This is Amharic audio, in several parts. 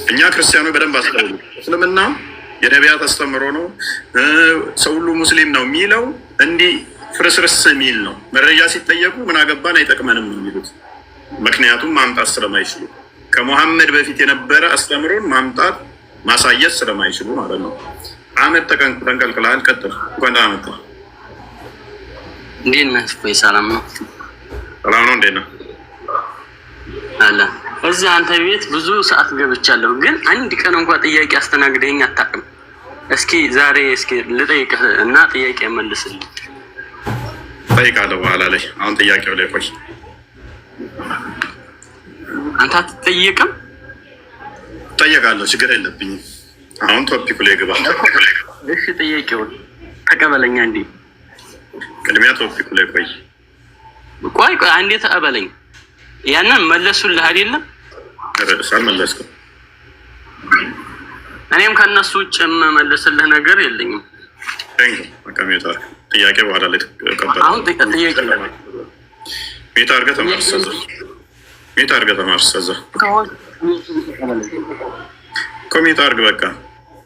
እኛ ክርስቲያኖች በደንብ አስተውሉ። እስልምና የነቢያት አስተምሮ ነው፣ ሰው ሁሉ ሙስሊም ነው የሚለው እንዲህ ፍርስርስ የሚል ነው። መረጃ ሲጠየቁ ምን አገባን አይጠቅመንም ነው የሚሉት። ምክንያቱም ማምጣት ስለማይችሉ ከሙሐመድ በፊት የነበረ አስተምሮን ማምጣት ማሳየት ስለማይችሉ ማለት ነው። አመት ተንቀልቅለሃል። ቀጥል። እንኳን ደህና መጣህ። እንዴት ነህ? ወይ ሰላም ነው? ሰላም ነው። እንዴት ነህ? አለ እዚህ አንተ ቤት ብዙ ሰዓት ገብቻለሁ፣ ግን አንድ ቀን እንኳን ጥያቄ አስተናግደኝ አታውቅም። እስኪ ዛሬ ልጠይቅህ እና ጥያቄ መልስልኝ። ጠይቃለሁ በኋላ ላይ። አሁን ጥያቄው ላይ ቆይ። አንተ አትጠይቅም? ጠይቃለሁ፣ ችግር የለብኝም። አሁን ቶፒኩ ላይ ግባ። እሺ ጥያቄውን ተቀበለኛ። እንዴ ቅድሚያ ቶፒኩ ላይ ቆይ። ቆይ አንዴ ተቀበለኝ። ያንን መለሱልህ አይደለም? መለስኩ። እኔም ከነሱ ውጭ የምመልስልህ ነገር የለኝም። ጥያቄ በኋላ ላይ ተቀበል። አሁን ጥያቄ ቤት አድርገህ ተማርሰዘ ኮሜንት አድርግ። በቃ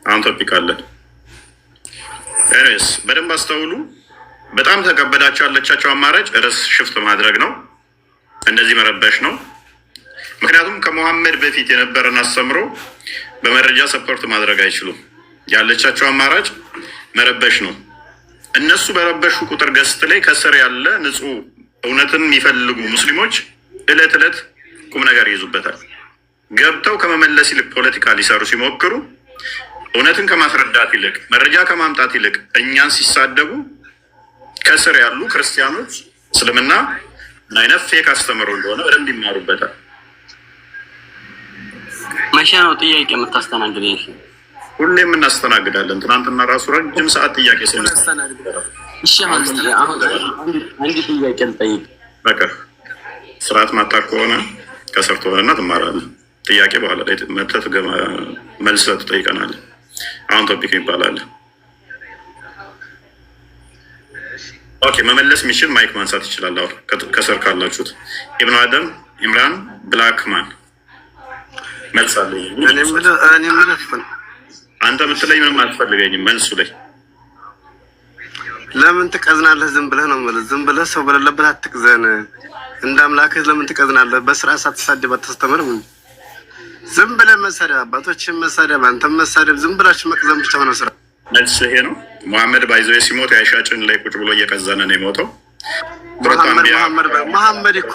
አሁን ቶፒክ አለን። ኤኒዌይስ በደንብ አስተውሉ። በጣም ተከበዳቸው ያለቻቸው አማራጭ ርዕስ ሽፍት ማድረግ ነው። እንደዚህ መረበሽ ነው። ምክንያቱም ከሙሐመድ በፊት የነበረን አስተምሮ በመረጃ ሰፖርት ማድረግ አይችሉም። ያለቻቸው አማራጭ መረበሽ ነው። እነሱ በረበሹ ቁጥር ገስት ላይ ከስር ያለ ንጹህ እውነትን የሚፈልጉ ሙስሊሞች እለት እለት ቁም ነገር ይይዙበታል። ገብተው ከመመለስ ይልቅ ፖለቲካ ሊሰሩ ሲሞክሩ እውነትን ከማስረዳት ይልቅ መረጃ ከማምጣት ይልቅ እኛን ሲሳደቡ ከስር ያሉ ክርስቲያኖች እስልምና ምን አይነት ፌክ አስተምሮ እንደሆነ በደንብ ይማሩበታል። መቼ ነው ጥያቄ የምታስተናግደኝ? ሁሌም እናስተናግዳለን። ትናንትና ራሱ ረጅም ሰዓት ጥያቄ እሺ አሁን አንድ ጥያቄ ልጠይቅ። በቃ ስርዓት ማታ ከሆነ ከስር ትሆንና ትማራለህ። ጥያቄ በኋላ ላይ መተት መልስ ትጠይቀናለህ። አሁን ቶፒክ ይባላል። ኦኬ መመለስ የሚችል ማይክ ማንሳት ይችላል። አሁን ከስር ካላችሁት ኢብኑ አደም ኢምራን ብላክማን መልሳለኝ። አንተ የምትለኝ ምንም አትፈልገኝም። መልሱ ላይ ለምን ትቀዝናለህ? ዝም ብለህ ነው ማለት። ዝም ብለህ ሰው በሌለበት አትቅዘን። እንደ አምላክህ ለምን ትቀዝናለህ? በስራ ሳትሳደብ አታስተምርም? ዝም ብለህ መሳደብ፣ አባቶችን መሳደብ፣ አንተም መሳደብ፣ ዝም ብላችሁ መቅዘን ብቻ ሆነ ስራ። መልስ ይሄ ነው። ሙሐመድ ባይዘው ሲሞት የአይሻጭን ላይ ቁጭ ብሎ እየቀዘነ ነው የሞተው። መሐመድ እኮ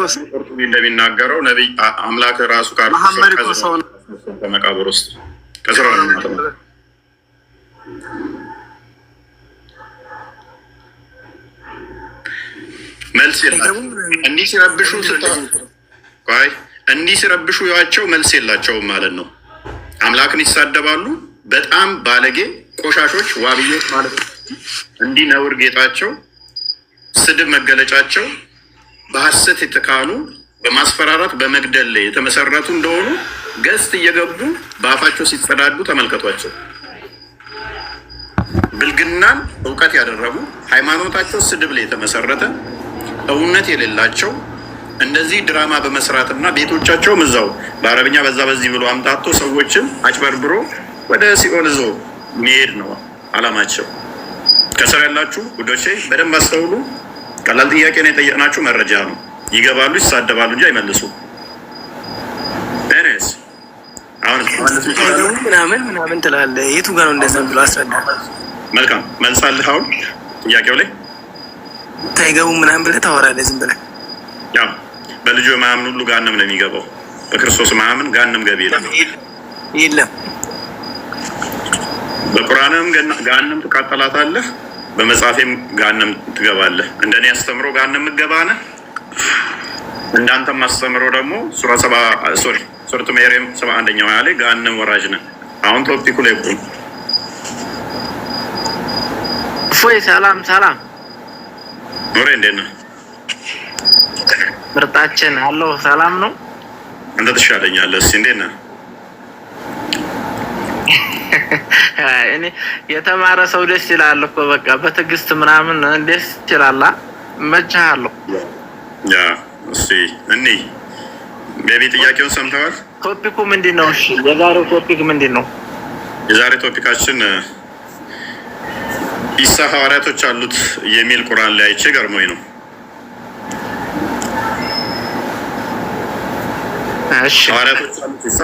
እንደሚናገረው ነቢይ አምላክ ራሱ ጋር መሐመድ እኮ ሰው ነው። በመቃብር ውስጥ ከስራ ነው። መልስ የላቸውም። እንዲህ ሲረብሹ ያቸው መልስ የላቸውም ማለት ነው። አምላክን ይሳደባሉ። በጣም ባለጌ ቆሻሾች ዋብዮች ማለት ነው። እንዲህ ነውር ጌጣቸው፣ ስድብ መገለጫቸው፣ በሐሰት የተካኑ በማስፈራራት በመግደል ላይ የተመሰረቱ እንደሆኑ ገስት እየገቡ በአፋቸው ሲጸዳዱ ተመልከቷቸው። ብልግናን እውቀት ያደረጉ ሃይማኖታቸው ስድብ ላይ የተመሰረተ እውነት የሌላቸው እንደዚህ ድራማ በመስራትና ቤቶቻቸውም እዛው በአረብኛ በዛ በዚህ ብሎ አምጣቶ ሰዎችን አጭበርብሮ ወደ ሲኦል ይዞ መሄድ ነው አላማቸው። ከስር ያላችሁ ጉዶቼ በደንብ አስተውሉ። ቀላል ጥያቄ ነው የጠየቅናችሁ፣ መረጃ ነው። ይገባሉ፣ ይሳደባሉ እንጂ አይመልሱ። እኔስ አሁን ምናምን ትላለህ። የቱ ጋር ነው እንደዛ ብሎ አስረዳ። መልካም መልሳለህ። አሁን ጥያቄው ላይ ታይገቡ ምናምን ብለህ ታወራለህ ዝም ብለህ። ያው በልጁ የማያምን ሁሉ ጋንም ነው የሚገባው። በክርስቶስ ማያምን ጋንም ገቢ የለም። በቁርአንም ጋንም ትቃጠላታለህ፣ በመጽሐፌም ጋንም ትገባለህ። እንደኔ አስተምሮ ጋንም ምገባነ እንዳንተም አስተምሮ ደግሞ ሱረቱ መርየም 71ኛው ላይ ጋንም ወራጅ ነህ። አሁን ቶፒኩ ላይ ቆይ። እፎይ ሰላም ኑሬ እንዴት ነህ? ምርጣችን አለው ሰላም ነው። አንተ ትሻለኛለህ። እስኪ እንዴት ነህ? እኔ የተማረ ሰው ደስ ይላል እኮ በቃ በትዕግስት ምናምን ደስ ይላል። መቻለሁ ያ እስኪ ቤቢ ጥያቄውን ሰምተዋል? ቶፒኩ ምንድን ነው? እሺ የዛሬው ቶፒክ ምንድን ነው? የዛሬ ቶፒካችን ኢሳ ሐዋርያቶች አሉት የሚል ቁርአን ላይ አይቼ ገርሞኝ ነው። እሺ ሐዋርያቶች አሉት ኢሳ?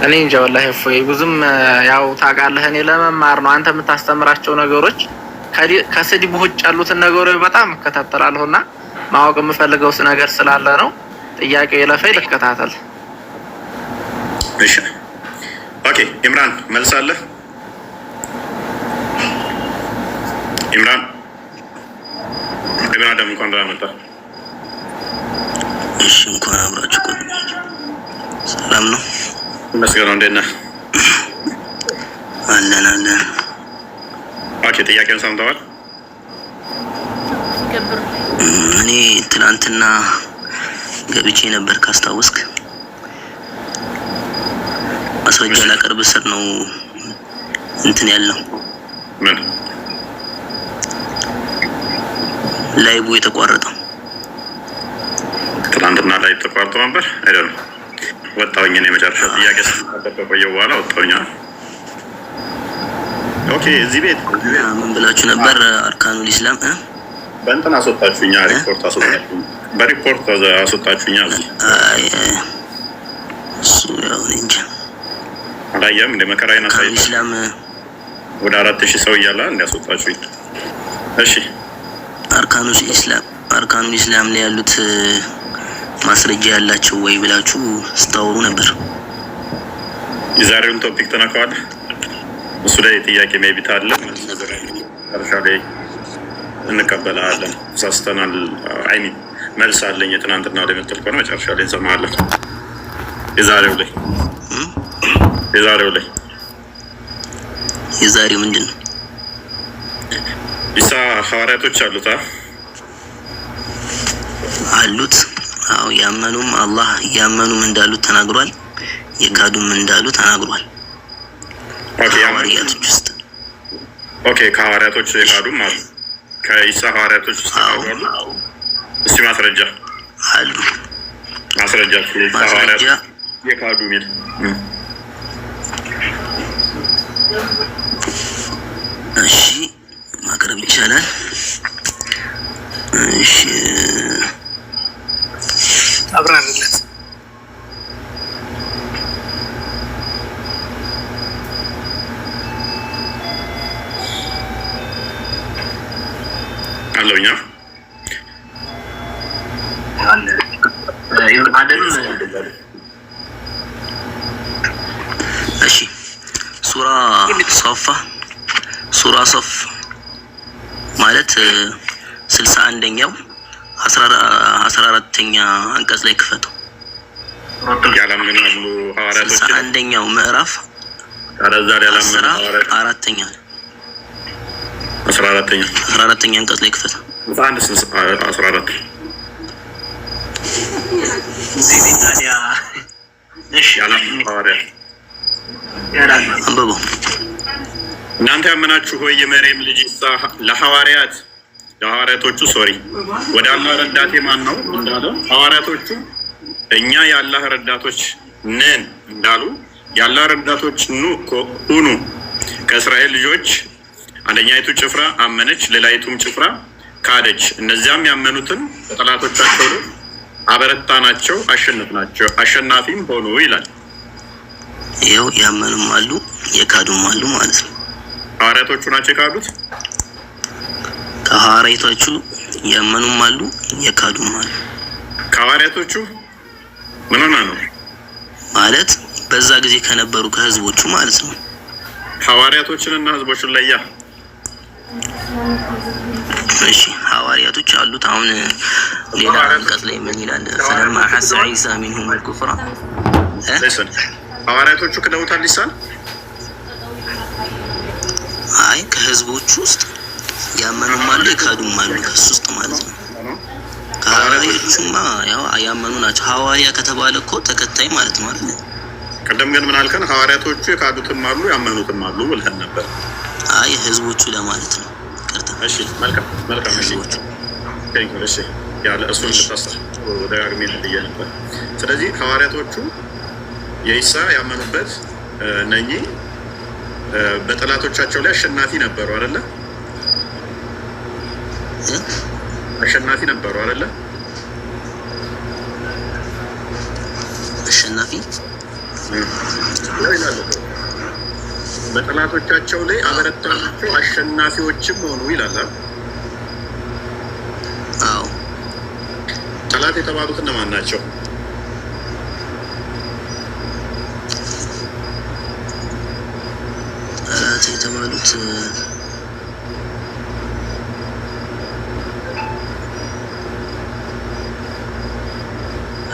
እኔ እንጃ ወላሂ እፎይ ብዙም ያው ታውቃለህ፣ እኔ ለመማር ነው። አንተ የምታስተምራቸው ነገሮች ከስድብ ውጭ ያሉትን ነገሮች በጣም እከታተላለሁና ማወቅ የምፈልገው ነገር ስላለ ነው። ጥያቄው የለፈኝ ልከታተል። እሺ ኦኬ። ኢምራን መልሳለህ? ኢምራን ኢብራሂም እንኳን ደህና መጣህ። እሺ እንኳን አብራችሁ ቆዩ። ሰላም ነው? መስገነው እንዴት ነህ? አለን አለን። ኦኬ ጥያቄውን ሰምተዋል? እኔ ትናንትና ገብቼ ነበር ካስታወስክ። ማስረጃ ላቀርብ ስር ነው እንትን ያለው ምን ላይቡ የተቋረጠው። ትናንትና ላይ ተቋርጦ ነበር አይደለም? ወጣሁኝ እኔ መጨረሻ ጥያቄ ስለቆየሁ በኋላ ወጣሁኝ። ኦኬ እዚህ ቤት ምን ብላችሁ ነበር? አርካኑል ኢስላም በእንትን አስወጣችሁኛ፣ ሪፖርት አስወጣችሁኝ፣ በሪፖርት አስወጣችሁኛ። እሱ ያው እንጃ አላየህም እንደ መከራዬን አሳይተህ ኢስላም ወደ 4000 ሰው እያለ እንዲያስወጣችሁኝ። እሺ አርካኑል ኢስላም ላይ ያሉት ማስረጃ ያላቸው ወይ ብላችሁ ስታወሩ ነበር። የዛሬውን ቶፒክ ተነካዋለህ? እሱ ላይ ጥያቄ ሜቢ ታለ መጨረሻ ላይ እንቀበላለን። ሳስተናል አይኒ መልስ አለኝ። የትናንትና ላይ መጥተል ከሆነ መጨረሻ ላይ እንሰማለን። የዛሬው ምንድን ነው? ኢሳ ሐዋርያቶች አሉት አሉት። አዎ ያመኑም አላህ ያመኑም እንዳሉት ተናግሯል። የካዱም እንዳሉ ተናግሯል። ሐዋርያቶች ውስጥ ከሐዋርያቶች የካዱም አሉ። ከኢሳ ሐዋርያቶች ውስጥ ተናግሯል። እስቲ ማስረጃ አሉ። ማስረጃ የካዱ ሚል እሺ ማቅረብ ይቻላል። እሺ አብራርለት። አለውኛ እሺ ሱራ ሶፍ ማለት 61ኛው 14ኛ አንቀጽ ላይ ክፈቱ። ያላመኑ ሐዋርያቶች 61ኛው ምዕራፍ አረዛር ያላመኑ ሐዋርያቶች 14ኛ አንቀጽ ላይ ክፈቱ። 14 ያላመኑ ሐዋርያት አንብበው። እናንተ ያመናችሁ ሆይ የመርየም ልጅ ኢሳ ለሐዋርያቶቹ ወደ አላህ ረዳቴ ማን ነው እንዳለ ሐዋርያቶቹ እኛ የአላህ ረዳቶች ነን እንዳሉ የአላህ ረዳቶች ሁኑ። ከእስራኤል ልጆች አንደኛይቱ ጭፍራ አመነች፣ ሌላይቱም ጭፍራ ካደች። እነዚያም ያመኑትን በጠላቶቻቸው አበረታናቸው፣ አሸናፊም ሆኑ ይላል። ይኸው ያመኑም አሉ የካዱም አሉ ማለት ነው። ሐዋርያቶቹ ናቸው የካዱት። ከሐዋርያቶቹ ያመኑም አሉ የካዱም አሉ። ከሐዋርያቶቹ ምን ሆነ ነው ማለት በዛ ጊዜ ከነበሩ ከህዝቦቹ ማለት ነው። ሐዋርያቶችንና ህዝቦችን ለያ። እሺ ሐዋርያቶች አሉት። አሁን ሌላ አንቀጽ ላይ ምን ይላል? ፈለማ ሐሰ ዒሳ ሚንሁም አልኩፍራ ሐዋርያቶቹ ክደውታል ኢሳን። አይ ከህዝቦቹ ውስጥ ያመኑም አሉ የካዱም አሉ፣ ከሱ ውስጥ ማለት ነው። ከሐዋርያቶቹማ ያው ያመኑ ናቸው። ሐዋርያ ከተባለ እኮ ተከታይ ማለት ነው አይደል? ቀደም ግን ምን አልከን? ሐዋርያቶቹ የካዱትም አሉ ያመኑትም አሉ ብለህ ነበር። አይ ህዝቦቹ ለማለት ነው። እሺ መልካም። እሺ ያለ እሱን ልታስብ ደጋግሜ ብዬ ነበር። ስለዚህ ሐዋርያቶቹ የኢሳ ያመኑበት እነኚህ በጠላቶቻቸው ላይ አሸናፊ ነበሩ አይደለ? አሸናፊ ነበሩ አይደለ? አሸናፊ ይላል። በጠላቶቻቸው ላይ አበረታቸው አሸናፊዎችም ሆኑ ይላል። አዎ። ጠላት የተባሉት እነማን ናቸው? ጠላት የተባሉት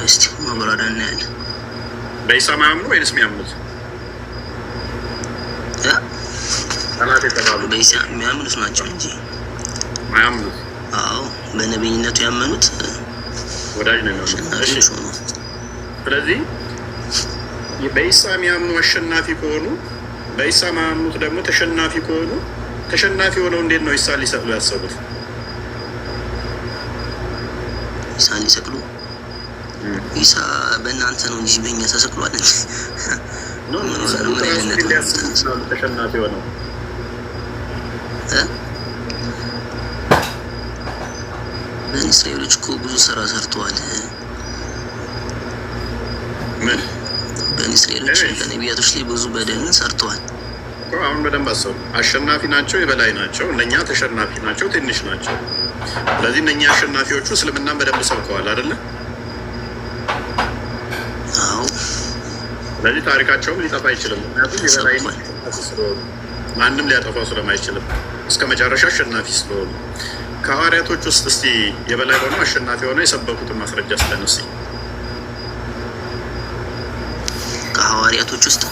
እስቲ ማብራሪያ እናያለን። በኢሳ ማያምኑ ወይንስ የሚያምኑት? ጠላት የተባሉ በኢሳ የሚያምኑት ናቸው እንጂ ማያምኑት። አዎ በነብይነቱ ያመኑት ወዳጅ ነው የሚሆኑት። ስለዚህ በኢሳ የሚያምኑ አሸናፊ ከሆኑ በኢሳ ማያምኑት ደግሞ ተሸናፊ ከሆኑ ተሸናፊ ሆነው እንዴት ነው ኢሳ ሊሰቅሉ ያሰቡት? ኢሳን ሊሰቅሉ ኢሳ በእናንተ ነው እንጂ በእኛ ተሰቅሏል እንጂ ተሸናፊ ሆነው በኒ እስራኤሎች እኮ ብዙ ስራ ሰርተዋል። ምን በኒ እስራኤሎች በነቢያቶች ላይ ብዙ በደልን ሰርተዋል። አሁን በደንብ አሰቡ። አሸናፊ ናቸው፣ የበላይ ናቸው። እነኛ ተሸናፊ ናቸው፣ ትንሽ ናቸው። ስለዚህ እነኛ አሸናፊዎቹ እስልምናን በደንብ ሰብከዋል አይደለ? አዎ። ስለዚህ ታሪካቸውም ሊጠፋ አይችልም። ምክንያቱም የበላይ ስለሆኑ ማንም ሊያጠፋው ስለማይችልም እስከ መጨረሻ አሸናፊ ስለሆኑ። ከሐዋርያቶች ውስጥ እስቲ የበላይ ሆነው አሸናፊ ሆነው የሰበኩትን ማስረጃ ስለነሱ ከሐዋርያቶች ውስጥ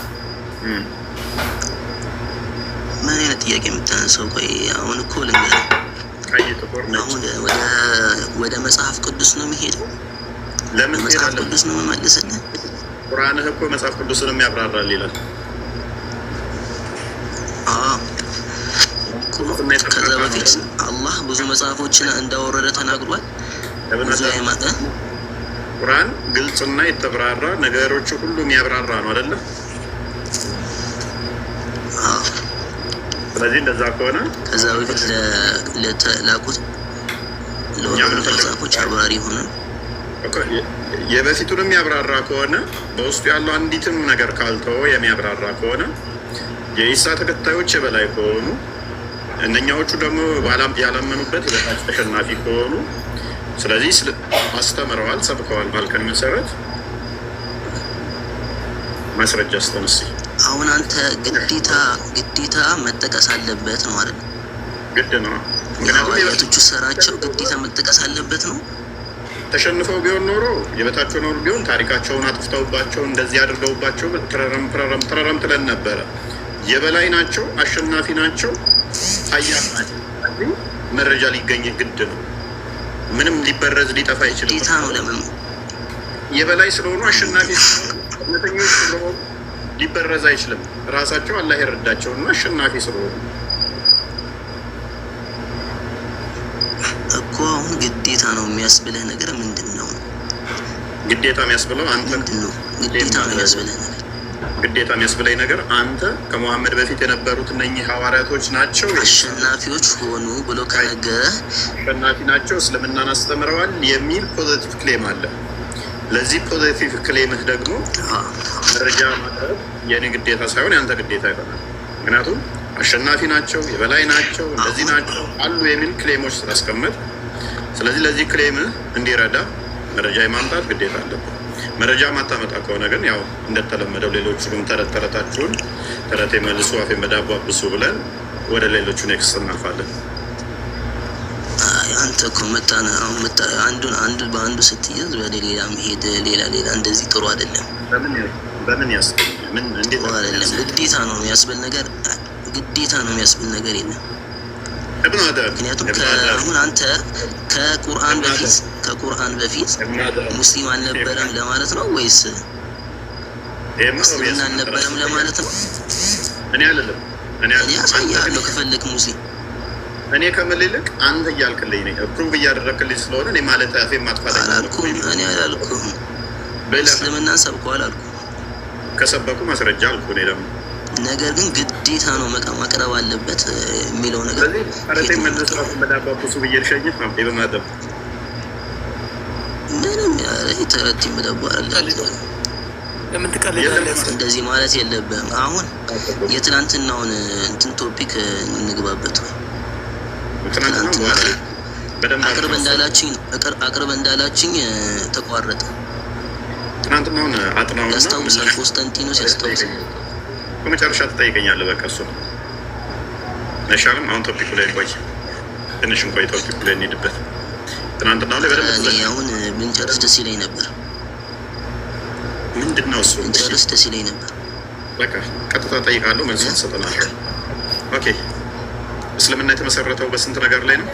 ምን አይነት ጥያቄ የምታነሳው? ቆይ አሁን እኮ ልንገርህ፣ አሁን ወደ መጽሐፍ ቅዱስ ነው የሚሄደው። ለምን መጽሐፍ ቅዱስ ነው የምመልስልህ? ቁርአንህ እኮ መጽሐፍ ቅዱስንም ያብራራል ይላል። ከዛ በፊት አላህ ብዙ መጽሐፎችን እንዳወረደ ተናግሯል። ብዙ አይማተ ቁርአን ግልጽና የተብራራ ነገሮች ሁሉ የሚያብራራ ነው አይደለ? ስለዚህ እንደዛ ከሆነ ከዛ በፊት ለተላኩት ለወረዱ መጽሐፎች አብራሪ ሆነ የበፊቱንም የሚያብራራ ከሆነ በውስጡ ያለው አንዲትም ነገር ካልተወ የሚያብራራ ከሆነ የኢሳ ተከታዮች የበላይ ከሆኑ እነኛዎቹ ደግሞ ያላመኑበት የበታች ተሸናፊ ከሆኑ ስለዚህ አስተምረዋል፣ ሰብከዋል ባልከን መሰረት ማስረጃ አስተነስ። አሁን አንተ ግዴታ መጠቀስ አለበት ነው አይደል? ግድ ነው። የሐዋርያቶቹ ስራቸው ግዴታ መጠቀስ አለበት ነው። ተሸንፈው ቢሆን ኖሮ የበታቸው ኖሮ ቢሆን ታሪካቸውን አጥፍተውባቸው እንደዚህ አድርገውባቸው ተረረም ትለን ነበረ። የበላይ ናቸው፣ አሸናፊ ናቸው፣ ኃያል ናቸው። መረጃ ሊገኝ ግድ ነው። ምንም ሊበረዝ ሊጠፋ አይችልም። ግዴታ ነው። ለምን? የበላይ ስለሆኑ አሸናፊ እውነተኞች ስለሆኑ ሊበረዝ አይችልም። ራሳቸው አላህ የረዳቸውና አሸናፊ ስለሆኑ እኮ። አሁን ግዴታ ነው የሚያስብልህ ነገር ምንድን ነው? ግዴታ የሚያስብለው አንተ ምንድን ነው? ግዴታ ነው የሚያስብልህ ነገር ግዴታ የሚያስብለኝ ነገር አንተ ከሙሐመድ በፊት የነበሩት እነኚህ ሐዋርያቶች ናቸው አሸናፊዎች ሆኑ ብሎ ከነገረህ አሸናፊ ናቸው፣ እስልምናን አስተምረዋል የሚል ፖዘቲቭ ክሌም አለ። ለዚህ ፖዘቲቭ ክሌምህ ደግሞ መረጃ ማቅረብ የኔ ግዴታ ሳይሆን ያንተ ግዴታ ይሆናል። ምክንያቱም አሸናፊ ናቸው፣ የበላይ ናቸው፣ እንደዚህ ናቸው አሉ የሚል ክሌሞች ስላስቀመጥ፣ ስለዚህ ለዚህ ክሌምህ እንዲረዳ መረጃ የማምጣት ግዴታ አለብን። መረጃ ማታመጣ ከሆነ ግን ያው እንደተለመደው ሌሎቹንም ተረታችሁን ተረት መልሱ አፌን በዳቦ አብሱ ብለን ወደ ሌሎቹ ኔክስት እናልፋለን። አንተ እኮ አንዱ በአንዱ ስትይዝ ወደ ሌላ መሄድ ሌላ እንደዚህ ጥሩ አይደለም። በምን ያስብል ምን እንዴት አይደለም? ግዴታ ነው የሚያስብል ነገር የለም። ምክንያቱም አሁን አንተ ከቁርአን በፊት ሙስሊም አልነበረም ለማለት ነው ወይስ ሙስሊም አልነበረም ለማለት ነው? እኔ አይደለም እኔ ያሳያለሁ ከፈለክ ሙስሊም እኔ ከምልህ ይልቅ አንተ እያልክልኝ ነኝ ፕሩቭ እያደረግክልኝ ስለሆነ እኔ ማለት አፌ ማጥፋት አላልኩም። እኔ አላልኩም። እስልምናን ሰብከዋል አልኩ። ከሰበኩ ማስረጃ አልኩ። እኔ ደግሞ ነገር ግን ግዴታ ነው መቅረብ አለበት የሚለው ነገር ስለዚህ አረቴ መልስ ራሱ በዳባኩሱ ብዬ ልሸኝት ነው በማጠብ ምንም ያለ ተረት ይመደቡ አይደለም። ለምን ትቀልዳለህ? እንደዚህ ማለት የለብህም። አሁን የትናንትናውን እንትን ቶፒክ እንግባበት። ትናንትና አቅርብ እንዳላችኝ ተቋረጠ። ትናንትናውን አጥናውና ያስታውሳል። ኮንስታንቲኖስ ያስታውሳል። በመጨረሻ ትጠይቀኛለህ። በቃ እሱ ነው አይሻልም? አሁን ቶፒኩ ላይ ቆይ፣ ትንሽ እንቆይ፣ ቶፒኩ ላይ እንሂድበት። ትናንትና ላይ በደንብ አሁን ብንጨርስ ደስ ይለኝ ነበር። ምንድን ነው እሱ? ብንጨርስ ደስ ይለኝ ነበር። በቃ ቀጥታ ጠይቃለሁ፣ መልሱን ትሰጠናለህ። ኦኬ። እስልምና የተመሰረተው በስንት ነገር ላይ ነው?